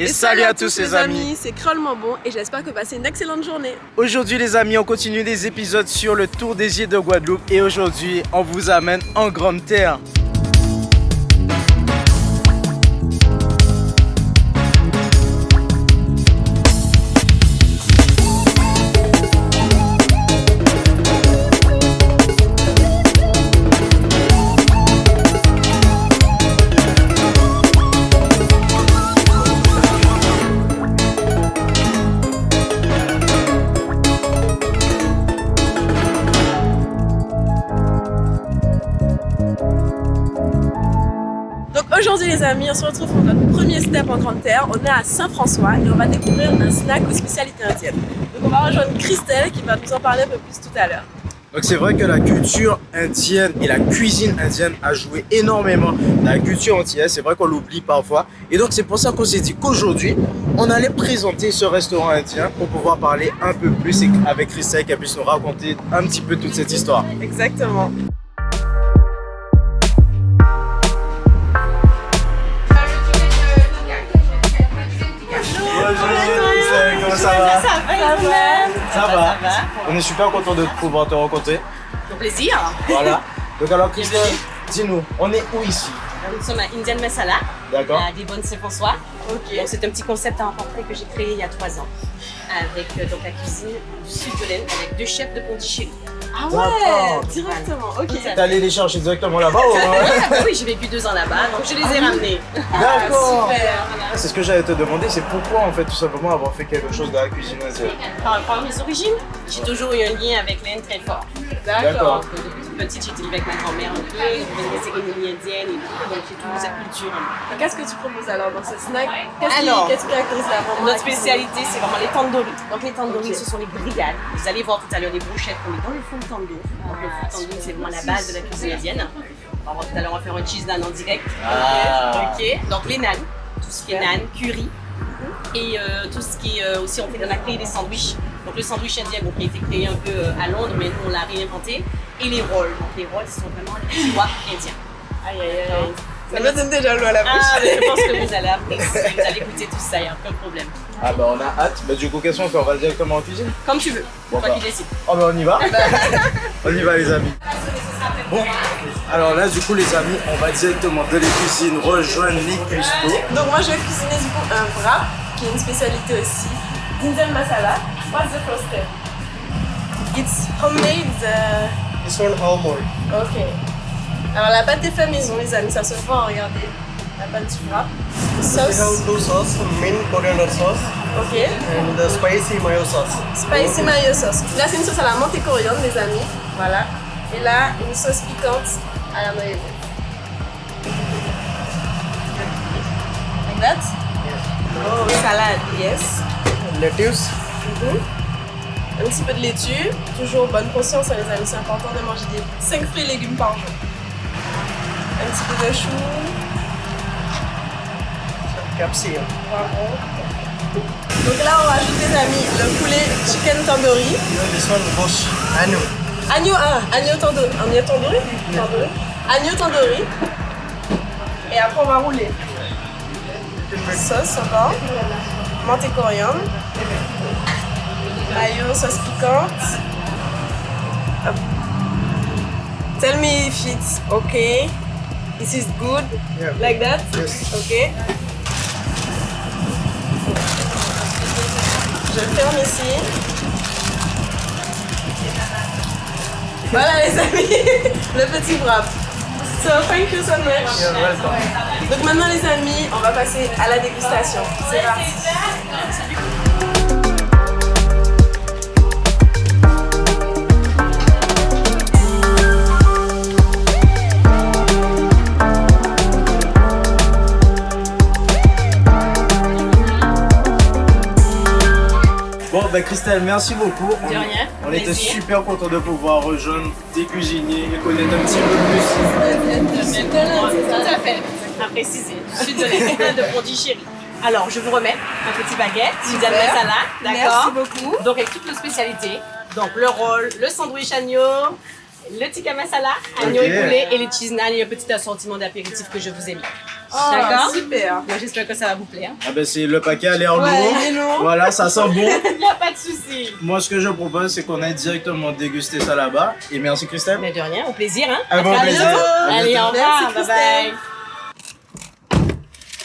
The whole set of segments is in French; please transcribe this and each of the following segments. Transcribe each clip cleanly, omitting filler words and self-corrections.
Et salut à tous les amis, c'est Créolement Bon et j'espère que vous passez une excellente journée. Aujourd'hui les amis, on continue les épisodes sur le tour des îles de Guadeloupe et aujourd'hui on vous amène en Grande Terre. Aujourd'hui les amis, on se retrouve pour notre premier step en Grande Terre. On est à Saint-François et on va découvrir un snack aux spécialités indiennes. Donc on va rejoindre Christelle qui va nous en parler un peu plus tout à l'heure. Donc c'est vrai que la culture indienne et la cuisine indienne a joué énormément dans la culture antillaise, c'est vrai qu'on l'oublie parfois. Et donc c'est pour ça qu'on s'est dit qu'aujourd'hui, on allait présenter ce restaurant indien pour pouvoir parler un peu plus et avec Christelle qu'elle puisse nous raconter un petit peu toute cette histoire. Exactement. Comment ça va? Ça va. On est super content de pouvoir te rencontrer. Au plaisir. Voilà. Donc alors Christelle, dis-nous, on est où ici? Nous sommes à Indian Masala, D'accord. à Desbonnes Saint-François. Ok. Donc c'est un petit concept à rencontrer que j'ai créé il y a 3 ans. Avec donc la cuisine du sud de l'Inde avec 2 chefs de Pondichéry. Ah D'accord. ouais, directement, ok. T'es allé les chercher directement là-bas ou... Oui, j'ai vécu 2 ans là-bas, donc je les ai ramenés. D'accord. Super. C'est ce que j'allais te demander, c'est pourquoi en fait tout simplement avoir fait quelque chose dans la cuisine indienne. Par rapport à mes origines, j'ai toujours eu un lien avec l'Inde très fort. D'accord. Donc, depuis toute petite, j'ai vécu avec ma grand-mère un peu, je faisais des cérémonies indiennes et tout, donc j'ai toujours sa culture. Qu'est-ce que tu proposes alors dans ce snack? Alors, Qu'est-ce qui caractérise la vraiment Notre spécialité, c'est vraiment les tandoori. Donc les tandoori, Ok. ce sont les grillades. Vous allez voir tout à l'heure les brochettes qu'on met dans le fond de tandoor. Donc le fond de tandoor, c'est vraiment la base de la cuisine indienne. On va voir tout à l'heure, on va faire un cheese naan en direct. Ah. Ok. Donc les naan, tout ce qui est naan, curry. Et tout ce qui est aussi, on a créé des sandwichs. Donc le sandwich indien qui a été créé un peu à Londres, mais nous on l'a réinventé. Et les rolls. Donc les rolls, ce sont vraiment les petits wok indiens. Aïe aïe aïe. Ça me donne déjà l'eau à la bouche. Ah, mais je pense que vous allez apprécier, vous allez goûter tout ça, il n'y a aucun problème. Ah bah on a hâte. Bah du coup qu'est-ce qu'on fait? On va directement en cuisine? Comme tu veux, Bon, toi bah. qui décides. Oh bah on y va. On y va les amis. Bon, alors là du coup les amis, on va directement de les cuisines rejoindre les cuistots. Donc moi je vais cuisiner du coup un wrap qui est une spécialité aussi. Indian masala. What's the first step? It's homemade. This one homemade. Ok. Alors la pâte est faite maison les amis, ça se voit, regardez. La pâte du wrap. We Sauce. have 2 sauce, mint coriander sauce Ok. and the spicy mayo sauce. Spicy mayo sauce. Là c'est une sauce à la menthe et coriandre les amis. Voilà. Et là une sauce piquante à la mayonnaise. Like that? Oh, salade, yes. Lettuce, Un petit peu de laitue, toujours bonne conscience hein, les amis, c'est important de manger des 5 fruits et légumes par jour. Un petit peu de chou, capsicum. poivron. Donc là on rajoute les amis le poulet chicken tandoori. This one goes anu. Agneau tandoori. Agneau tandoori. Et après on va rouler. Sauce encore, menthe et coriandre. Mayo, sauce piquante. Hop. Tell me if it's okay. This is good. Yeah. Like that? Yes. Ok. Je ferme ici. Voilà les amis, le petit wrap. So thank you so much. You're welcome. Donc maintenant les amis, on va passer à la dégustation. C'est parti. Bon bah Christelle, merci beaucoup. De rien. On était Plaisir. super contents de pouvoir rejoindre des cuisiniers et connaître un petit peu plus. Tout à fait, à préciser. Je suis de l'Inde de Pondichéry. Alors, je vous remets un petit baguette, Indian masala, d'accord? Merci beaucoup. Donc, avec toutes nos spécialités. Donc, le roll, le sandwich agneau, le tikka masala, agneau Ok. et poulet et les cheese naan et un petit assortiment d'apéritifs que je vous ai mis. D'accord. Super. Moi, j'espère que ça va vous plaire. Ah ben c'est le paquet a l'air lourd. il est lourd. Voilà, ça sent bon. Il n'y a pas de souci. Moi, ce que je propose, c'est qu'on aille directement déguster ça là-bas. Et merci Christelle. Mais de rien, au plaisir. Hein. Un bon À plaisir. bientôt. À Allez, bientôt. au revoir. Merci, Bye bye.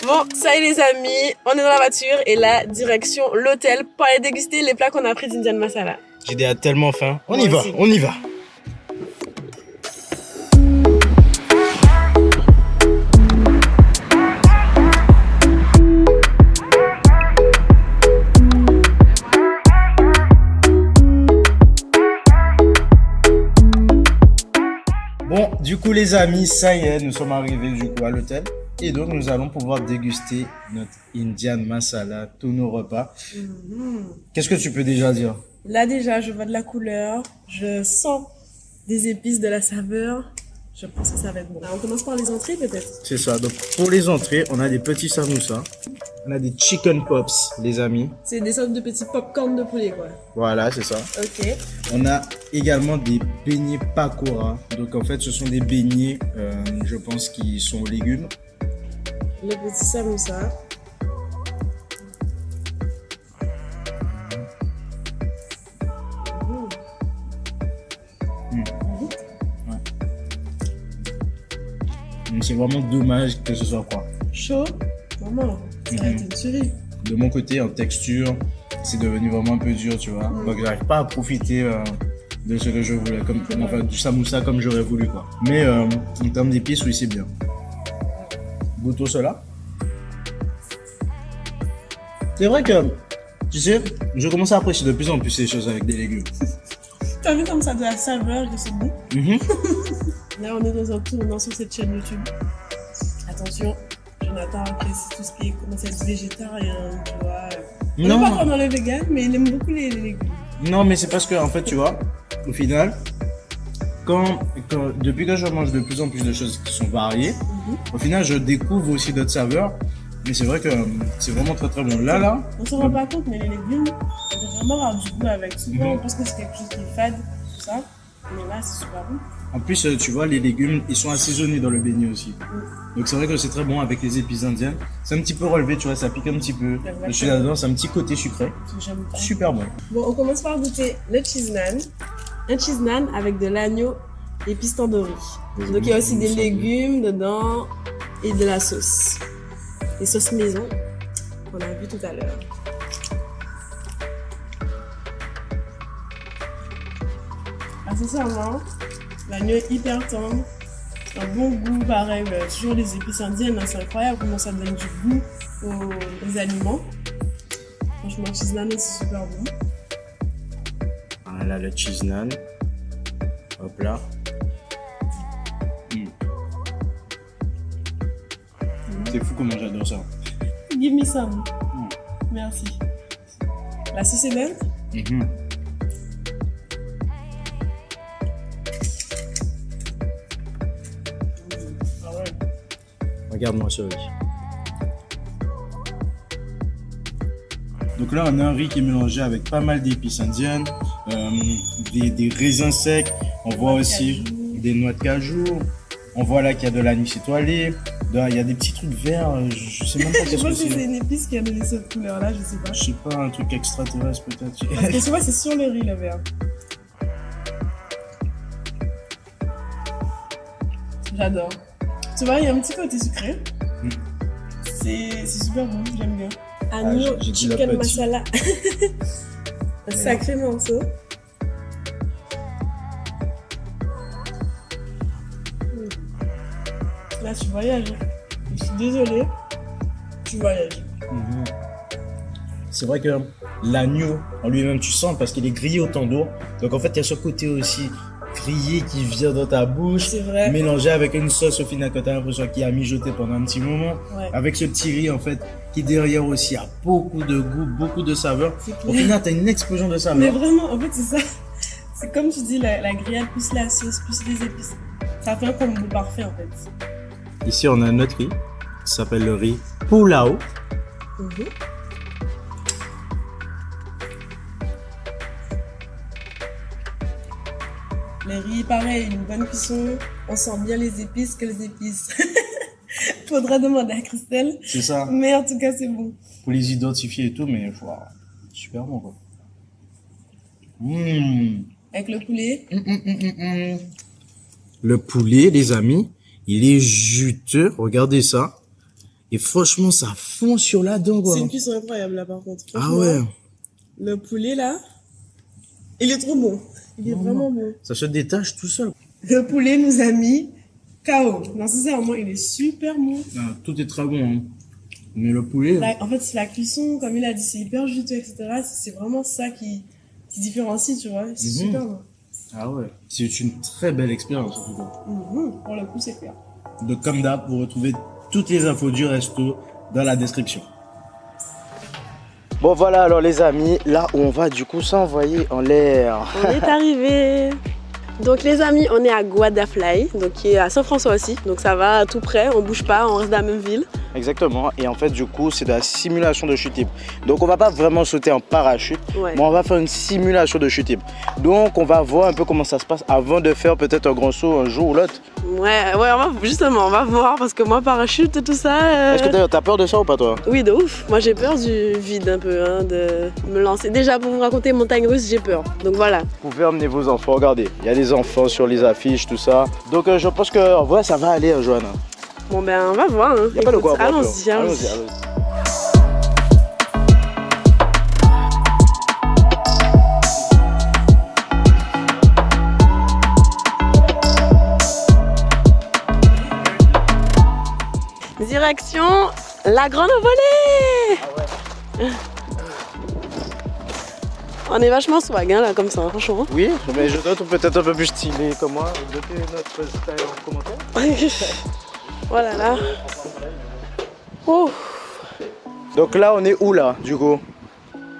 Bon, ça y est les amis, on est dans la voiture et là, direction l'hôtel pour aller déguster les plats qu'on a pris d'Indian Masala. J'ai déjà tellement faim. On y Moi va, aussi. on y va. Bon, du coup les amis, ça y est, nous sommes arrivés du coup à l'hôtel. Et donc nous allons pouvoir déguster notre Indian Masala, tous nos repas. Qu'est-ce que tu peux déjà dire? Là déjà, je vois de la couleur, je sens des épices, de la saveur. Je pense que ça va être bon. Alors, on commence par les entrées peut-être. C'est ça, donc pour les entrées, on a des petits samoussas. On a des chicken pops, les amis. C'est des sortes de petits pop-corn de poulet quoi. Voilà, c'est ça. Ok. On a également des beignets pakora. Donc en fait, ce sont des beignets, je pense, qui sont aux légumes. Le petit samoussa. Donc, c'est vraiment dommage que ce soit froid. Chaud. Maman, ça va être une tuerie. De mon côté, en texture, c'est devenu vraiment un peu dur, tu vois. Donc j'arrive pas à profiter de ce que je voulais, enfin du samoussa comme j'aurais voulu, quoi. Mais en termes d'épices, oui, c'est bien. Goûtons cela. C'est vrai que, tu sais, je commence à apprécier de plus en plus les choses avec des légumes. T'as vu comme ça de la saveur que c'est bon? Mhm. Là, on est dans un tournant sur cette chaîne YouTube. Attention, Jonathan apprécie tout ce qui est commence à être végétarien, tu vois. On Non. n'est pas pendant le vegan, mais il aime beaucoup les légumes. Non, mais c'est parce que, en fait, tu vois, au final, depuis que je mange de plus en plus de choses qui sont variées, au final, je découvre aussi d'autres saveurs. Mais c'est vrai que c'est vraiment très très bon. Là, On se rend pas compte, mais les légumes, on peut vraiment avoir du goût avec. Souvent, on pense que c'est quelque chose qui est fade, tout ça. Mais là, c'est super bon. en plus, tu vois, les légumes, ils sont assaisonnés dans le beignet aussi. Donc c'est vrai que c'est très bon avec les épices indiennes. C'est un petit peu relevé, tu vois, ça pique un petit peu. Exactement. Je suis là-dedans, c'est un petit côté sucré. J'aime pas. Super bon. Bon, on commence par goûter le cheese naan. Un cheese naan avec de l'agneau et tandoori. Donc il y a aussi des légumes dedans et de la sauce. Les sauces maison qu'on a vu tout à l'heure. Sincèrement, l'agneau est hyper tendre. C'est un bon goût, pareil. Toujours les épices indiennes, hein, c'est incroyable comment ça donne du goût aux aliments. Franchement, le cheese naan c'est super bon. Voilà le cheese naan. Hop là. C'est fou comment j'adore ça. Give me some. Merci. La sauce est belle? Mhm. Ah ouais. Regarde-moi ce riz. Donc là, on a un riz qui est mélangé avec pas mal d'épices indiennes, des raisins secs. On voit aussi des noix de cajou. On voit là qu'il y a de l'anis étoilé. Là, il y a des petits trucs verts. Je sais même pas Je qu'est-ce que pense que c'est c'est. une épice qui a donné cette couleur-là, je sais pas. Je sais pas, un truc extraterrestre peut-être. Parce que souvent, c'est sur le riz, le vert. J'adore. Tu vois, il y a un petit côté sucré. C'est super bon, j'aime bien. Agneau, j'ai dit chicken le petit. masala. Un sacré morceau. Là, tu voyages. Je suis désolée. Tu voyages. C'est vrai que l'agneau en lui-même, tu sens parce qu'il est grillé au tandoor. Donc en fait, il y a ce côté aussi grillé qui vient dans ta bouche, C'est vrai. mélangé avec une sauce au final que tu as l'impression qu'il a mijoté pendant un petit moment. Ouais. Avec ce petit riz en fait qui derrière aussi a beaucoup de goût, beaucoup de saveur. C'est clair. Au final, tu as une explosion de Mais saveur. vraiment, en fait, c'est ça. C'est comme tu dis, la grillade plus la sauce, plus les épices. Ça fait un combo parfait, en fait. Ici, on a un autre riz qui s'appelle le riz pulao. Le riz, pareil, une bonne cuisson. On sent bien les épices que les épices. Faudra demander à Christelle. C'est ça. Mais en tout cas, c'est bon. Pour les identifier et tout, mais wow, super bon quoi. Mmh. Avec le poulet. Le poulet, les amis, il est juteux. Regardez ça. Et franchement, ça fond sur la dent quoi. C'est une cuisson incroyable là, par contre. Ah Franchement, ouais. Le poulet là, il est trop bon. Il est vraiment bon. Ça se détache tout seul. Le poulet nous a mis KO. Non, sincèrement, il est super bon. Ah, tout est très bon. Hein. Mais le poulet. En fait, c'est la cuisson, comme il a dit, c'est hyper juteux, etc. C'est vraiment ça qui différencie, tu vois. C'est super bon. Ah ouais. C'est une très belle expérience en tout cas. Pour le coup, c'est clair. Donc comme d'hab, vous retrouvez toutes les infos du resto dans la description. Bon voilà alors les amis, là où on va du coup s'envoyer en l'air. On est arrivé. Donc les amis, on est à Guadafly, donc qui est à Saint-François aussi. Donc ça va tout près, on bouge pas, on reste dans la même ville. Exactement, et en fait du coup c'est de la simulation de chute libre. Donc on va pas vraiment sauter en parachute, Ouais. mais on va faire une simulation de chute libre. Donc on va voir un peu comment ça se passe avant de faire peut-être un grand saut un jour ou l'autre. Ouais, on va voir parce que moi parachute et tout ça. Est-ce que t'as peur de ça ou pas toi? Oui, de ouf. Moi j'ai peur du vide un peu, hein, de me lancer. Déjà pour vous raconter montagne russe, j'ai peur. Donc voilà. Vous pouvez emmener vos enfants, regardez, il y a des enfants sur les affiches, tout ça. Donc je pense que en vrai ça va aller Johanna. Bon ben on va voir. Hein. Il n'y a pas de quoi. Allons-y. Allons-y. Direction la Grande Volée. Ah ouais. On est vachement swag hein, là comme ça, franchement. Oui, mais je dois être peut-être un peu plus stylé comme moi. Notez notre style en commentaire. Voilà là. Oh. Donc là, on est où là, du coup?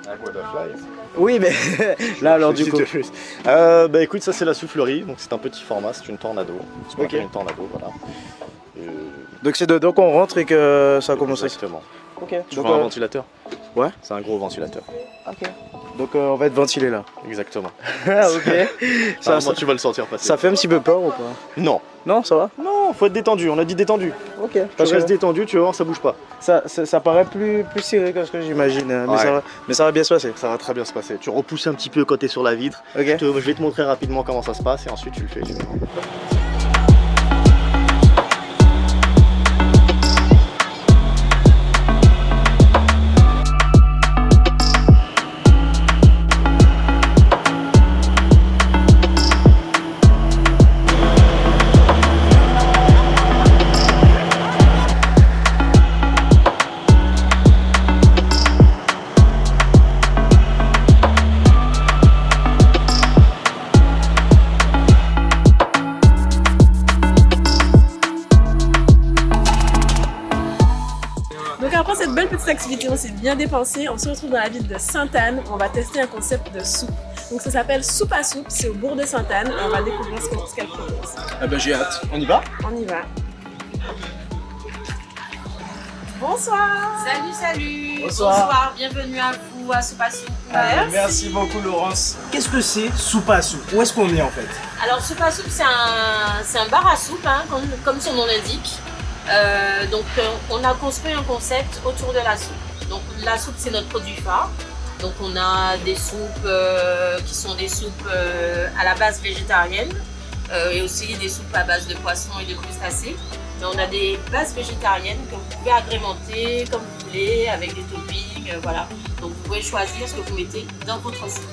À Guadafly. Oui, mais là, alors du coup. Bah écoute, ça c'est la soufflerie, donc c'est un petit format, c'est une tornado. C'est Ok. une tornado, voilà. Donc c'est dedans qu'on rentre et que ça commence. Exactement. Ok. Tu Donc, vois un ventilateur? ouais. C'est un gros ventilateur. Ok. Donc on va être ventilé là. Exactement. Ah ok. ça, Moi tu vas le sentir passer. ça fait un petit peu peur ou pas? Non. Non, ça va? Non, faut être détendu, on a dit détendu. Ok. Tu restes détendu, tu vas voir, ça bouge pas. Ça paraît plus serré que ce que j'imagine, mais, Ouais. ça va bien se passer. Ça va très bien se passer. Tu repousses un petit peu quand t'es sur la vitre. Ok. Je vais te montrer rapidement comment ça se passe et ensuite tu le fais. Donc après cette belle petite activité, on s'est bien dépensé. On se retrouve dans la ville de Sainte-Anne. On va tester un concept de soupe. Donc ça s'appelle Soupe à soupe. C'est au bourg de Sainte-Anne. On va découvrir ce qu'elle propose. Ah ben j'ai hâte. On y va? On y va. Bonsoir. Salut. Bonsoir. Bienvenue à vous à Soupe à Soupe. Merci beaucoup Laurence. Qu'est-ce que c'est soupe à soupe? Où est-ce qu'on est en fait? Alors Soupe à Soupe, c'est un bar à soupe, hein, comme son nom l'indique. On a construit un concept autour de la soupe. Donc la soupe, c'est notre produit phare. Donc on a des soupes qui sont des soupes à la base végétarienne et aussi des soupes à base de poissons et de crustacés. Mais on a des bases végétariennes que vous pouvez agrémenter comme vous voulez avec des toppings, voilà. Donc vous pouvez choisir ce que vous mettez dans votre soupe.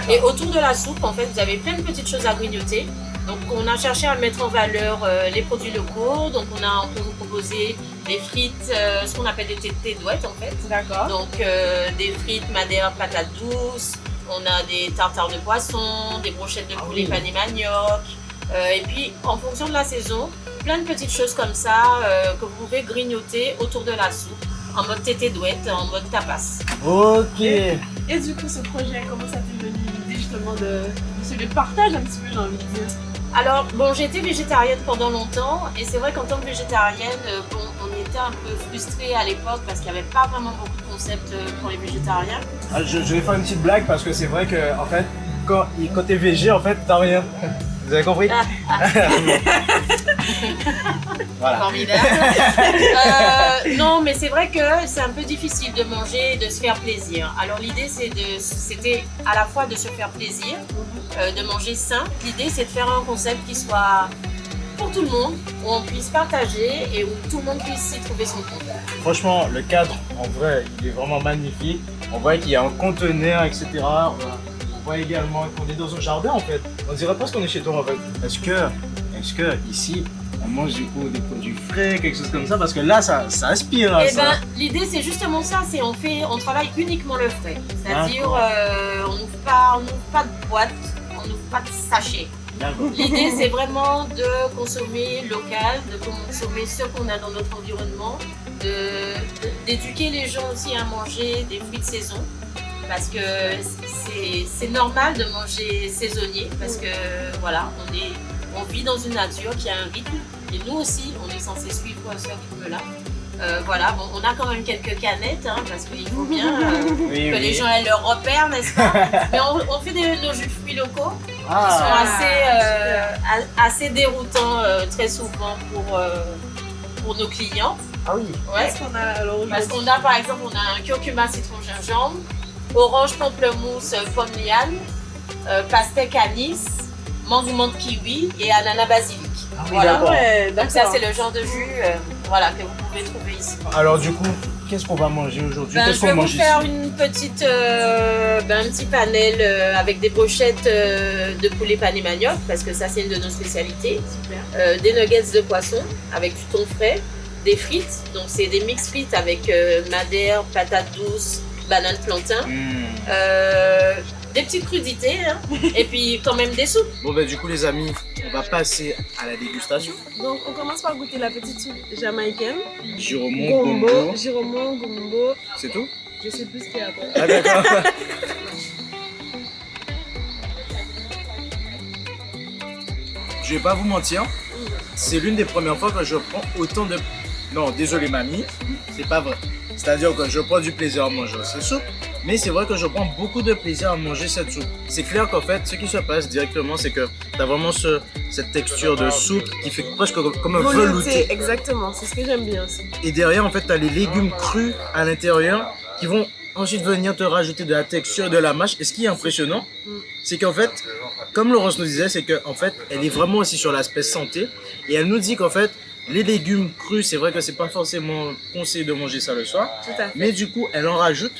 Et autour de la soupe, en fait, vous avez plein de petites choses à grignoter. Donc on a cherché à mettre en valeur les produits locaux. Donc on peut vous proposer des frites, ce qu'on appelle des thés douettes en fait. D'accord. Donc des frites, madère, patates douces. On a des tartares de poisson, des brochettes de poulet pané manioc. Et puis en fonction de la saison, plein de petites choses comme ça que vous pouvez grignoter autour de la soupe. En mode thé douette, en mode tapas. Ok. Et du coup, ce projet, comment ça t'est venu l'idée justement de celui de partage un petit peu, j'ai envie de dire. Alors, bon, j'ai été végétarienne pendant longtemps et c'est vrai qu'en tant que végétarienne, on était un peu frustrés à l'époque parce qu'il n'y avait pas vraiment beaucoup de concepts pour les végétariens. Ah, je vais faire une petite blague parce que c'est vrai que en fait, quand t'es végé, en fait, t'as rien. Vous avez compris? Voilà. Formidable. Non, mais c'est vrai que c'est un peu difficile de manger et de se faire plaisir. Alors l'idée, c'était à la fois de se faire plaisir, de manger sain. L'idée, c'est de faire un concept qui soit pour tout le monde, où on puisse partager et où tout le monde puisse s'y trouver son compte. Franchement, le cadre, en vrai, il est vraiment magnifique. On voit qu'il y a un conteneur, etc. On voit également qu'on est dans un jardin, en fait. On dirait pas ce qu'on est chez toi, en fait. Est-ce que ici, on mange du coup des produits frais, quelque chose comme ça? Parce que là, ça aspire à Eh ça. ben, l'idée, c'est justement ça. C'est on travaille uniquement le frais. C'est-à-dire, on n'ouvre pas de boîte, on n'ouvre pas de sachet. L'idée, c'est vraiment de consommer local, de consommer ce qu'on a dans notre environnement, d'éduquer les gens aussi à manger des fruits de saison. Parce que c'est normal de manger saisonnier, parce que voilà, on vit dans une nature qui a un rythme, et nous aussi, on est censé suivre ce rythme-là. Voilà, bon, on a quand même quelques canettes, hein, parce qu'il faut bien que les gens aient leur repère, n'est-ce pas? Mais on fait nos jus de fruits locaux qui sont assez déroutants très souvent pour nos clients. Ah oui. Ouais. Qu'est-ce qu'on a alors Parce qu'on a par exemple, on a un curcuma citron gingembre, orange pamplemousse pomme liane, pastèque anis, mangue menthe kiwi et ananas basilic. Ah oui, Voilà. d'accord. Ouais, Donc ça c'est le genre de jus voilà, que vous pouvez trouver ici. Alors du coup, qu'est-ce qu'on va manger aujourd'hui? Ben, Qu'est-ce je vais qu'on vous mange faire ici? une petite, un petit panel avec des brochettes de poulet pané manioc, parce que ça c'est une de nos spécialités. Des nuggets de poisson avec du thon frais, des frites, donc c'est des mix frites avec madère, patates douces, banane plantain, des petites crudités, hein, et puis quand même des soupes. Bon ben du coup les amis, on va passer à la dégustation. Donc, on commence par goûter la petite soupe jamaïcaine. Giromon, gombo, Giromon, gombo. c'est tout? Je sais plus ce qu'il y a après. Ah d'accord. Je vais pas vous mentir, c'est l'une des premières fois que je prends autant de... Non, désolé mamie, c'est pas vrai. C'est-à-dire que je prends du plaisir à manger cette soupe, mais c'est vrai que je prends beaucoup de plaisir à manger cette soupe. C'est clair qu'en fait, ce qui se passe directement, c'est que tu as vraiment cette texture de soupe qui fait presque comme un velouté. Exactement, c'est ce que j'aime bien aussi. Et derrière, en fait, tu as les légumes crus à l'intérieur qui vont ensuite venir te rajouter de la texture, de la mâche. Et ce qui est impressionnant, c'est qu'en fait, comme Laurence nous disait, c'est qu'en fait, elle est vraiment aussi sur l'aspect santé. Et elle nous dit qu'en fait, les légumes crus, c'est vrai que c'est pas forcément conseillé de manger ça le soir. Tout à fait. Mais du coup, elle en rajoute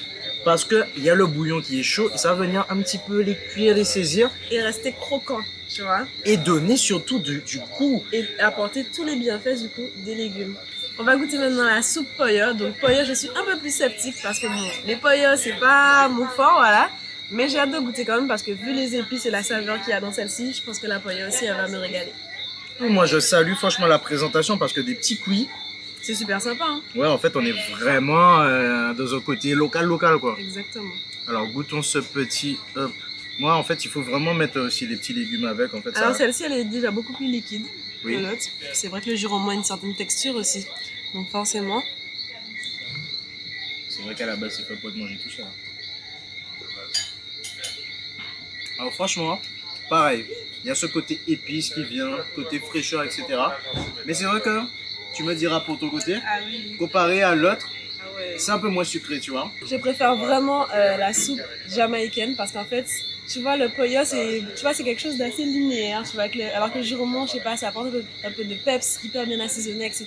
parce qu'il y a le bouillon qui est chaud et ça va venir un petit peu les cuire, les saisir Et rester croquant, tu vois. et donner surtout du goût. Et apporter tous les bienfaits du coup des légumes. On va goûter maintenant la soupe poya. Donc poya, je suis un peu plus sceptique parce que bon, les poya c'est pas mon fort, voilà. Mais j'ai hâte de goûter quand même parce que vu les épices et la saveur qu'il y a dans celle-ci, je pense que la poya aussi elle va me régaler. Moi, je salue franchement la présentation parce que des petits cuits, C'est super sympa, hein. ouais, en fait, on est vraiment dans un côté local quoi. Exactement. Alors, goûtons ce petit. Moi, en fait, il faut vraiment mettre aussi les petits légumes avec. En fait, Alors ça... celle-ci elle est déjà beaucoup plus liquide Oui. que l'autre. C'est vrai que le giromon a une certaine texture aussi. Donc forcément. C'est vrai qu'à la base, c'est pas pour te manger tout ça. Alors, franchement, pareil. Il y a ce côté épice qui vient, côté fraîcheur, etc. Mais c'est vrai que tu me diras pour ton côté, Ah oui. comparé à l'autre, Ah ouais. c'est un peu moins sucré, tu vois. Je préfère vraiment la soupe jamaïcaine parce qu'en fait, tu vois, le poya, c'est quelque chose d'assez linéaire, tu vois, alors que le giromon, je sais pas, ça apporte un peu de peps, hyper bien assaisonné, etc.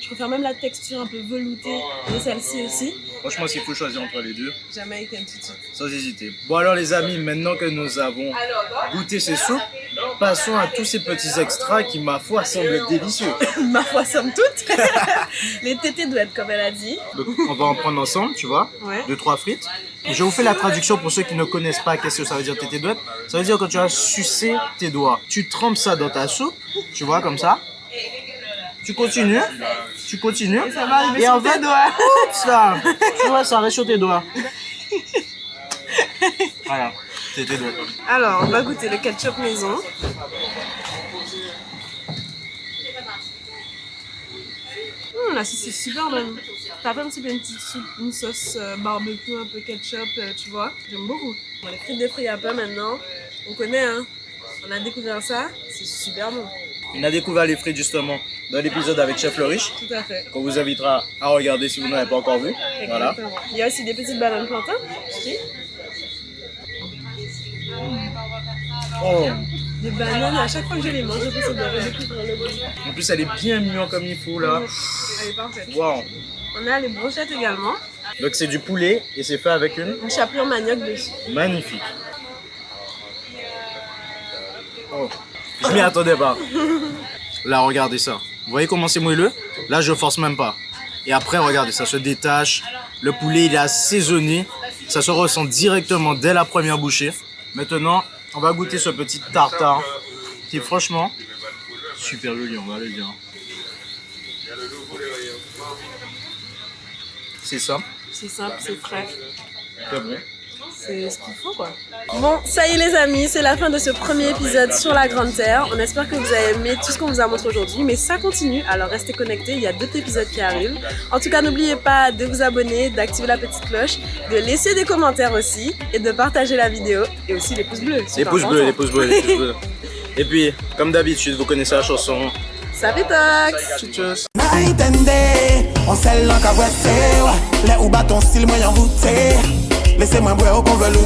Je préfère même la texture un peu veloutée de celle-ci aussi. Franchement, s'il faut choisir entre les deux, Jamaïcaine tout de suite. sans hésiter. Bon alors les amis, maintenant que nous avons goûté ces soupes, passons à tous ces petits extras qui, ma foi, semblent délicieux. Ma foi, somme toute. Les tétés douettes, comme elle a dit. Donc, on va en prendre ensemble, tu vois, Ouais. 2-3 frites. Je vous fais la traduction pour ceux qui ne connaissent pas qu'est-ce que ça veut dire tété douette. Ça veut dire que tu vas sucer tes doigts. Tu trempes ça dans ta soupe, tu vois, comme ça. Tu continues, Et ça va arriver et en sur tes fait, doigts. ça, tu vois, ça reste sur tes doigts. Voilà, tété douette. Alors, on va goûter le ketchup maison. La sauce c'est super bonne. T'as fait un petit peu une petite soupe, une sauce barbecue, un peu ketchup, tu vois. J'aime beaucoup. Bon, les frites de fruits à pain maintenant, on connaît, hein. On a découvert ça, c'est super bon. On a découvert les frites justement dans l'épisode avec Chef Le Riche, Tout à fait. qu'on vous invitera à regarder si vous n'avez pas encore vu. Voilà. Exactement. Il y a aussi des petites bananes plantains. ici. Oh. Des bananes, à chaque fois que je les mange, je pense de redécouvrir le goût. En plus, elle est bien mignonne comme il faut là. Elle est parfaite. Waouh. On a les brochettes également. Donc c'est du poulet et c'est fait avec une Un chapelure manioc dessus. magnifique. Oh. Je m'y attendais pas. Là, regardez ça. Vous voyez comment c'est moelleux? Là, je force même pas. Et après, regardez, ça se détache. Le poulet, il est assaisonné. Ça se ressent directement dès la première bouchée. Maintenant, on va goûter ce petit tartare qui est franchement super joli, on va le dire. C'est ça. C'est simple, c'est frais. C'est bon. C'est ce qu'il faut quoi. Bon, ça y est les amis, c'est la fin de ce premier épisode sur la Grande Terre. On espère que vous avez aimé tout ce qu'on vous a montré aujourd'hui, mais ça continue, alors restez connectés, il y a d'autres épisodes qui arrivent. En tout cas, n'oubliez pas de vous abonner, d'activer la petite cloche, de laisser des commentaires aussi, et de partager la vidéo, et aussi les pouces bleus. Les pouces bleus, les pouces bleus, les pouces bleus. Et puis, comme d'habitude, vous connaissez la chanson. Ça fait tox. Tchuss. On sait l'encre à les ou bâtons style moyen voûté. Laissez-moi boire au convolu.